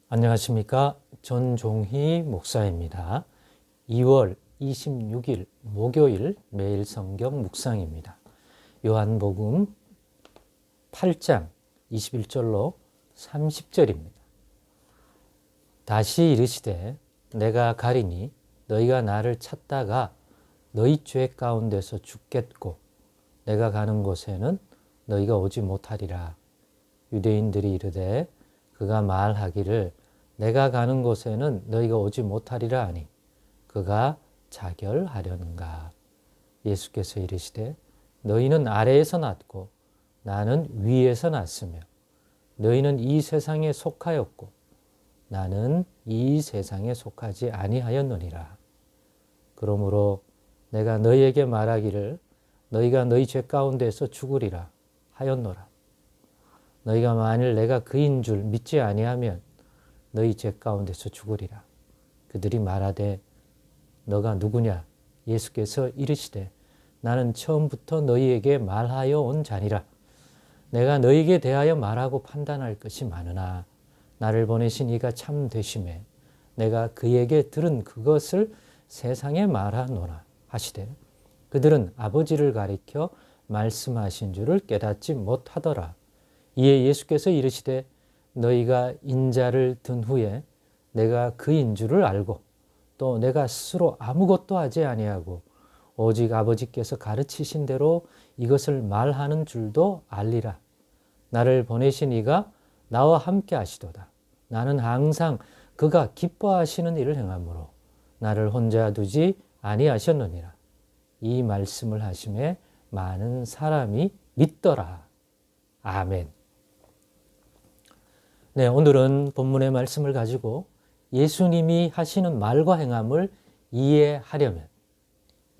안녕하십니까. 전종희 목사입니다. 2월 26일 목요일 매일 성경 묵상입니다. 요한복음 8장 21절로 30절입니다. 다시 이르시되 내가 가리니 너희가 나를 찾다가 너희 죄 가운데서 죽겠고 내가 가는 곳에는 너희가 오지 못하리라. 유대인들이 이르되 그가 말하기를 내가 가는 곳에는 너희가 오지 못하리라 하니 그가 자결하려는가. 예수께서 이르시되 너희는 아래에서 났고 나는 위에서 났으며 너희는 이 세상에 속하였고 나는 이 세상에 속하지 아니하였느니라. 그러므로 내가 너희에게 말하기를 너희가 너희 죄 가운데서 죽으리라 하였노라. 너희가 만일 내가 그인 줄 믿지 아니하면 너희 죄 가운데서 죽으리라. 그들이 말하되 너가 누구냐? 예수께서 이르시되 나는 처음부터 너희에게 말하여 온 자니라. 내가 너희에게 대하여 말하고 판단할 것이 많으나 나를 보내신 이가 참 되심에 내가 그에게 들은 그것을 세상에 말하노라 하시되 그들은 아버지를 가리켜 말씀하신 줄을 깨닫지 못하더라. 이에 예수께서 이르시되 너희가 인자를 든 후에 내가 그인 줄을 알고 또 내가 스스로 아무것도 하지 아니하고 오직 아버지께서 가르치신 대로 이것을 말하는 줄도 알리라. 나를 보내신 이가 나와 함께 하시도다. 나는 항상 그가 기뻐하시는 일을 행하므로 나를 혼자 두지 아니하셨느니라. 이 말씀을 하심에 많은 사람이 믿더라. 아멘. 네, 오늘은 본문의 말씀을 가지고 예수님이 하시는 말과 행함을 이해하려면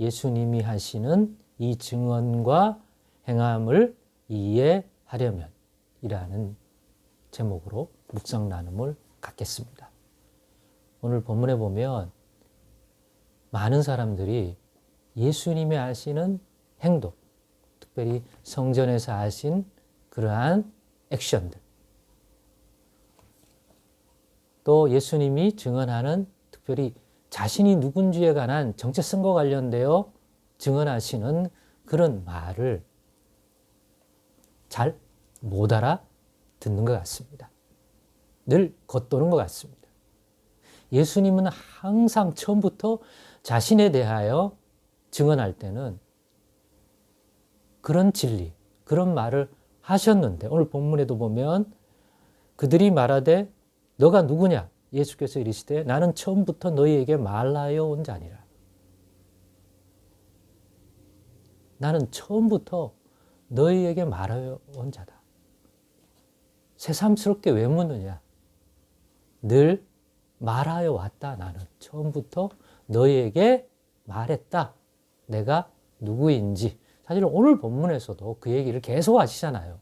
예수님이 하시는 이 증언과 행함을 이해하려면 이라는 제목으로 묵상 나눔을 갖겠습니다. 오늘 본문에 보면 많은 사람들이 예수님이 하시는 행동, 특별히 성전에서 하신 그러한 액션들, 또 예수님이 증언하는 특별히 자신이 누군지에 관한 정체성과 관련되어 증언하시는 그런 말을 잘 못 알아듣는 것 같습니다. 늘 겉도는 것 같습니다. 예수님은 항상 처음부터 자신에 대하여 증언할 때는 그런 진리, 그런 말을 하셨는데 오늘 본문에도 보면 그들이 말하되 너가 누구냐? 예수께서 이르시되 나는 처음부터 너희에게 말하여 온 자니라. 나는 처음부터 너희에게 말하여 온 자다. 새삼스럽게 왜 묻느냐? 늘 말하여 왔다. 나는 처음부터 너희에게 말했다. 내가 누구인지. 사실 오늘 본문에서도 그 얘기를 계속 하시잖아요.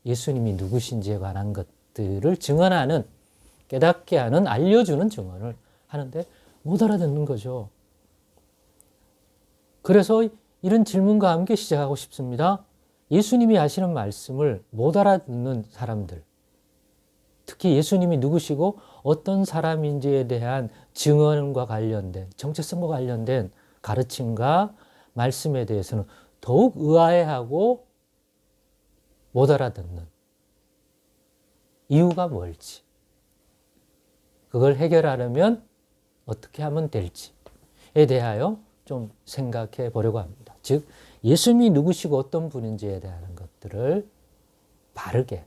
예수님이 누구신지에 관한 것들을 증언하는, 깨닫게 하는, 알려주는 증언을 하는데 못 알아듣는 거죠. 그래서 이런 질문과 함께 시작하고 싶습니다. 예수님이 하시는 말씀을 못 알아듣는 사람들, 특히 예수님이 누구시고 어떤 사람인지에 대한 증언과 관련된, 정체성과 관련된 가르침과 말씀에 대해서는 더욱 의아해하고 못 알아듣는 이유가 뭘지, 그걸 해결하려면 어떻게 하면 될지에 대하여 좀 생각해 보려고 합니다. 즉, 예수님이 누구시고 어떤 분인지에 대한 것들을 바르게,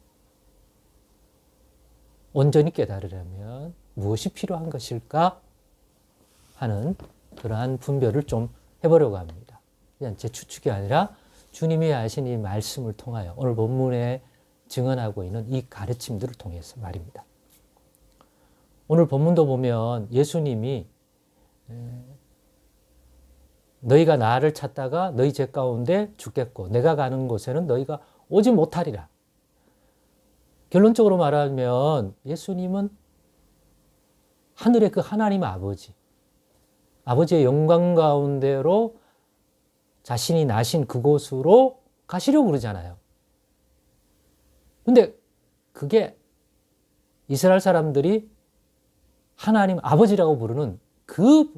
온전히 깨달으려면 무엇이 필요한 것일까 하는 그러한 분별을 좀 해보려고 합니다. 그냥 제 추측이 아니라 주님이 하신 이 말씀을 통하여 오늘 본문에 증언하고 있는 이 가르침들을 통해서 말입니다. 오늘 본문도 보면 예수님이 너희가 나를 찾다가 너희 죄 가운데 죽겠고 내가 가는 곳에는 너희가 오지 못하리라. 결론적으로 말하면 예수님은 하늘의 그 하나님 아버지, 아버지의 영광 가운데로 자신이 나신 그곳으로 가시려고 그러잖아요. 근데 그게 이스라엘 사람들이 하나님 아버지라고 부르는 그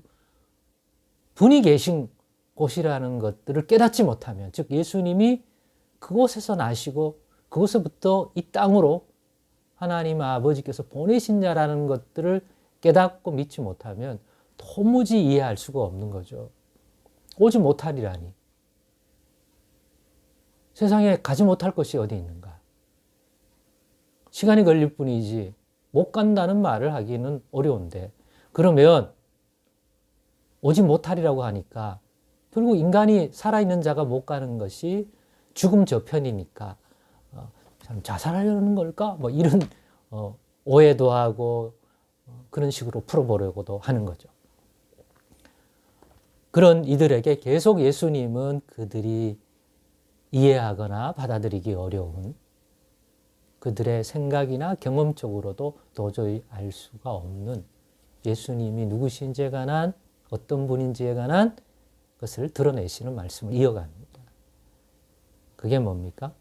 분이 계신 곳이라는 것들을 깨닫지 못하면, 즉 예수님이 그곳에서 나시고 그곳에부터 이 땅으로 하나님 아버지께서 보내신 자라는 것들을 깨닫고 믿지 못하면 도무지 이해할 수가 없는 거죠. 오지 못하리라니. 세상에 가지 못할 것이 어디 있는가? 시간이 걸릴 뿐이지 못 간다는 말을 하기는 어려운데, 그러면 오지 못하리라고 하니까 결국 인간이 살아있는 자가 못 가는 것이 죽음 저편이니까 참 자살하려는 걸까? 뭐 이런 오해도 하고 그런 식으로 풀어보려고도 하는 거죠. 그런 이들에게 계속 예수님은 그들이 이해하거나 받아들이기 어려운, 그들의 생각이나 경험적으로도 도저히 알 수가 없는 예수님이 누구신지에 관한, 어떤 분인지에 관한 것을 드러내시는 말씀을 이어갑니다. 그게 뭡니까?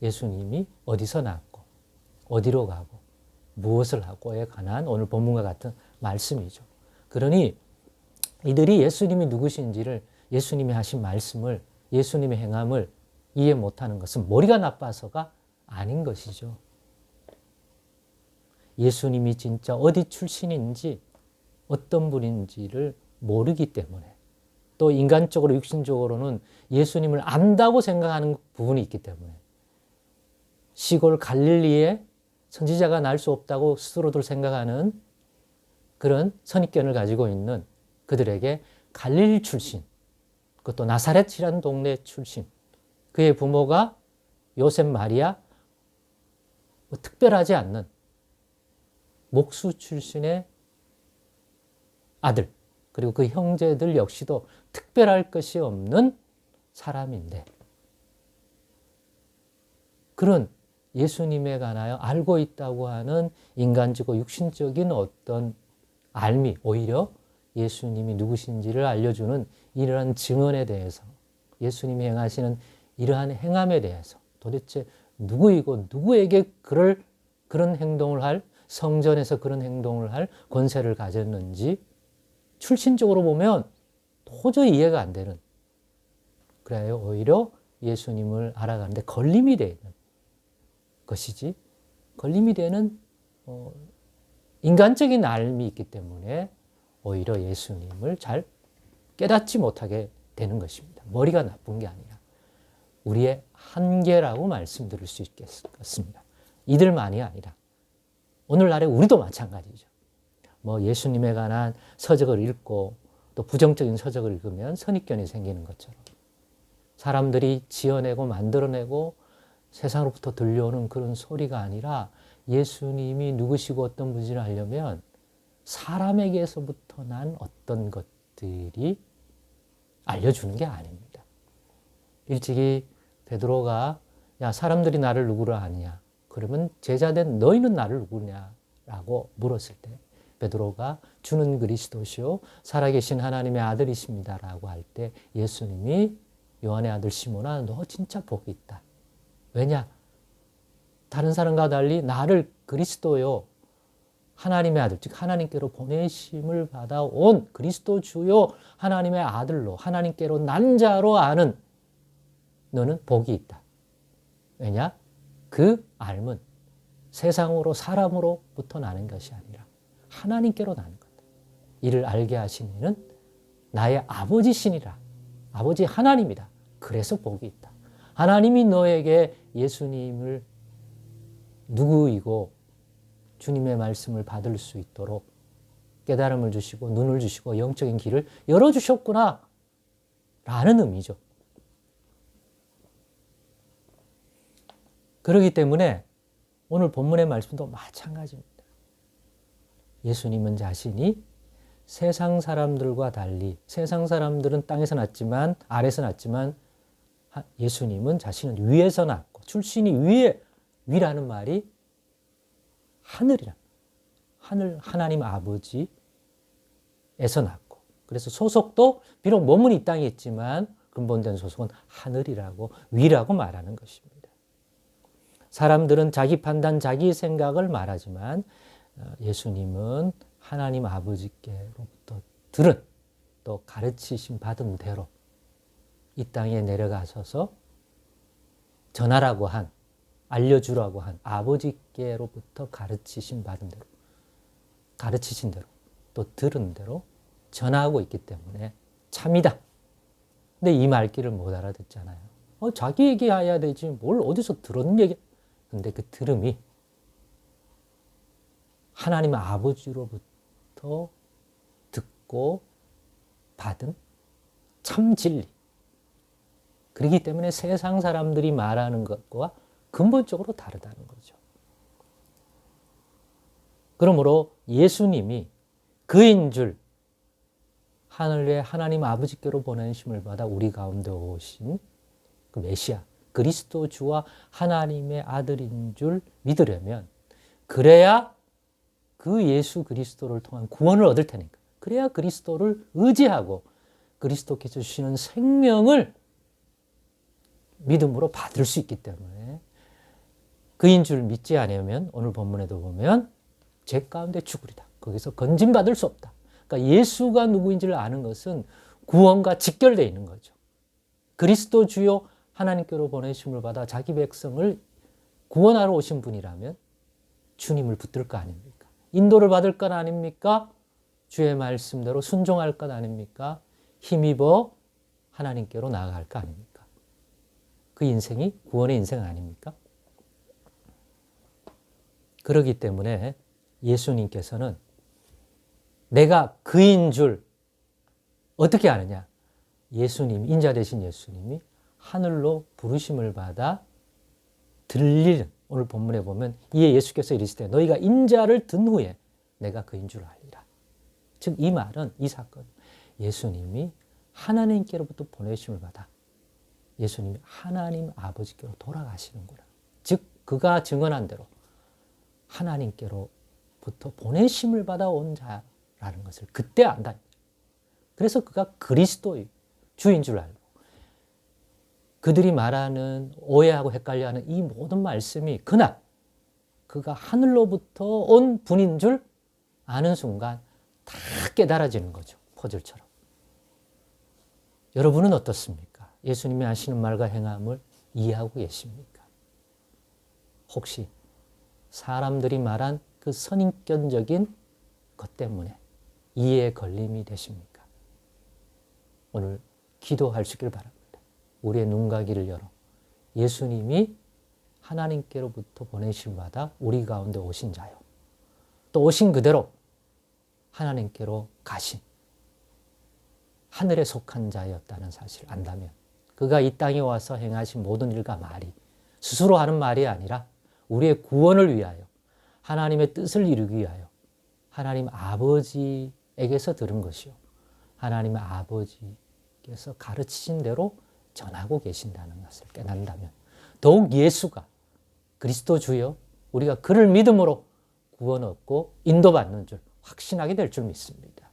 예수님이 어디서 났고 어디로 가고 무엇을 하고에 관한 오늘 본문과 같은 말씀이죠. 그러니 이들이 예수님이 누구신지를, 예수님이 하신 말씀을, 예수님의 행함을 이해 못하는 것은 머리가 나빠서가 아닌 것이죠. 예수님이 진짜 어디 출신인지 어떤 분인지를 모르기 때문에, 또 인간적으로 육신적으로는 예수님을 안다고 생각하는 부분이 있기 때문에, 시골 갈릴리에 선지자가 날 수 없다고 스스로들 생각하는 그런 선입견을 가지고 있는 그들에게 갈릴리 출신, 그것도 나사렛이라는 동네 출신, 그의 부모가 요셉 마리아, 뭐 특별하지 않는 목수 출신의 아들, 그리고 그 형제들 역시도 특별할 것이 없는 사람인데, 그런 예수님에 관하여 알고 있다고 하는 인간적이고 육신적인 어떤 알미, 오히려 예수님이 누구신지를 알려주는 이러한 증언에 대해서, 예수님이 행하시는 이러한 행함에 대해서 도대체 누구이고 누구에게 그런 행동을 할, 성전에서 그런 행동을 할 권세를 가졌는지 출신적으로 보면 도저히 이해가 안 되는, 그래요. 오히려 예수님을 알아가는데 걸림이 되는 것이지, 걸림이 되는 인간적인 알미 있기 때문에 오히려 예수님을 잘 깨닫지 못하게 되는 것입니다. 머리가 나쁜 게 아니라 우리의 한계라고 말씀드릴 수 있겠습니다. 이들만이 아니라 오늘날의 우리도 마찬가지죠. 뭐 예수님에 관한 서적을 읽고 또 부정적인 서적을 읽으면 선입견이 생기는 것처럼, 사람들이 지어내고 만들어내고 세상으로부터 들려오는 그런 소리가 아니라 예수님이 누구시고 어떤 분인지를 알려면 사람에게서부터 난 어떤 것들이 알려주는 게 아닙니다. 일찍이 베드로가 야, 사람들이 나를 누구로 아느냐? 그러면 제자된 너희는 나를 누구냐라고 물었을 때 베드로가 주는 그리스도시요 살아계신 하나님의 아들이십니다라고 할 때 예수님이 요한의 아들 시몬아, 너 진짜 복이 있다. 왜냐? 다른 사람과 달리 나를 그리스도요, 하나님의 아들, 즉 하나님께로 보내심을 받아온 그리스도 주요 하나님의 아들로, 하나님께로 난 자로 아는 너는 복이 있다. 왜냐? 그 알은 세상으로, 사람으로부터 나는 것이 아니라 하나님께로 나는 거다. 이를 알게 하신 이는 나의 아버지시니라. 아버지 하나님이다. 그래서 복이 있다. 하나님이 너에게 예수님을 누구이고 주님의 말씀을 받을 수 있도록 깨달음을 주시고 눈을 주시고 영적인 길을 열어주셨구나 라는 의미죠. 그렇기 때문에 오늘 본문의 말씀도 마찬가지입니다. 예수님은 자신이 세상 사람들과 달리, 세상 사람들은 땅에서 났지만, 아래에서 났지만 예수님은 자신은 위에서 났고, 출신이 위라는 말이 하늘이라, 하나님 아버지에서 났고, 그래서 소속도 비록 몸은 이 땅에 있지만 근본된 소속은 하늘이라고, 위라고 말하는 것입니다. 사람들은 자기 판단, 자기 생각을 말하지만 예수님은 하나님 아버지께로부터 들은 또 가르치심 받은 대로 이 땅에 내려가셔서 전하라고 한, 알려주라고 한 아버지께로부터 가르치심 받은 대로, 가르치신 대로, 또 들은 대로 전하고 있기 때문에 참이다. 근데 이 말귀를 못 알아듣잖아요. 자기 얘기해야 되지 뭘 어디서 들은 얘기. 근데 그 들음이 하나님 아버지로부터 듣고 받은 참 진리. 그렇기 때문에 세상 사람들이 말하는 것과 근본적으로 다르다는 거죠. 그러므로 예수님이 그인 줄 하늘에 하나님 아버지께로 보내심을 받아 우리 가운데 오신 그 메시아, 그리스도 주와 하나님의 아들인 줄 믿으려면 그래야 그 예수 그리스도를 통한 구원을 얻을 테니까. 그래야 그리스도를 의지하고 그리스도께서 주시는 생명을 믿음으로 받을 수 있기 때문에 그인 줄 믿지 않으면 오늘 본문에도 보면 죄 가운데 죽으리다. 거기서 건짐받을 수 없다. 그러니까 예수가 누구인지를 아는 것은 구원과 직결되어 있는 거죠. 그리스도 주요 하나님께로 보내심을 받아 자기 백성을 구원하러 오신 분이라면 주님을 붙들 거 아닙니까? 인도를 받을 것 아닙니까? 주의 말씀대로 순종할 것 아닙니까? 힘입어 하나님께로 나아갈 거 아닙니까? 그 인생이 구원의 인생 아닙니까? 그렇기 때문에 예수님께서는 내가 그인 줄 어떻게 아느냐? 예수님, 인자 되신 예수님이 하늘로 부르심을 받아 들리는, 오늘 본문에 보면 이에 예수께서 이르시되 너희가 인자를 든 후에 내가 그인 줄 알리라. 즉 이 말은, 이 사건, 예수님이 하나님께로부터 보내심을 받아 예수님이 하나님 아버지께로 돌아가시는구나. 즉 그가 증언한 대로 하나님께로부터 보내심을 받아 온 자라는 것을 그때 안다. 그래서 그가 그리스도의 주인 줄 알고 그들이 말하는 오해하고 헷갈려하는 이 모든 말씀이 그날 그가 하늘로부터 온 분인 줄 아는 순간 다 깨달아지는 거죠. 퍼즐처럼. 여러분은 어떻습니까? 예수님이 하시는 말과 행함을 이해하고 계십니까? 혹시 사람들이 말한 그 선입견적인 것 때문에 이해에 걸림이 되십니까? 오늘 기도할 수 있길 바랍니다. 우리의 눈과 귀를 열어 예수님이 하나님께로부터 보내심을 받아 우리 가운데 오신 자요. 또 오신 그대로 하나님께로 가신 하늘에 속한 자였다는 사실을 안다면 그가 이 땅에 와서 행하신 모든 일과 말이 스스로 하는 말이 아니라 우리의 구원을 위하여 하나님의 뜻을 이루기 위하여 하나님 아버지에게서 들은 것이요. 하나님 아버지께서 가르치신 대로 전하고 계신다는 것을 깨닫는다면 더욱 예수가 그리스도 주여 우리가 그를 믿음으로 구원 얻고 인도받는 줄 확신하게 될 줄 믿습니다.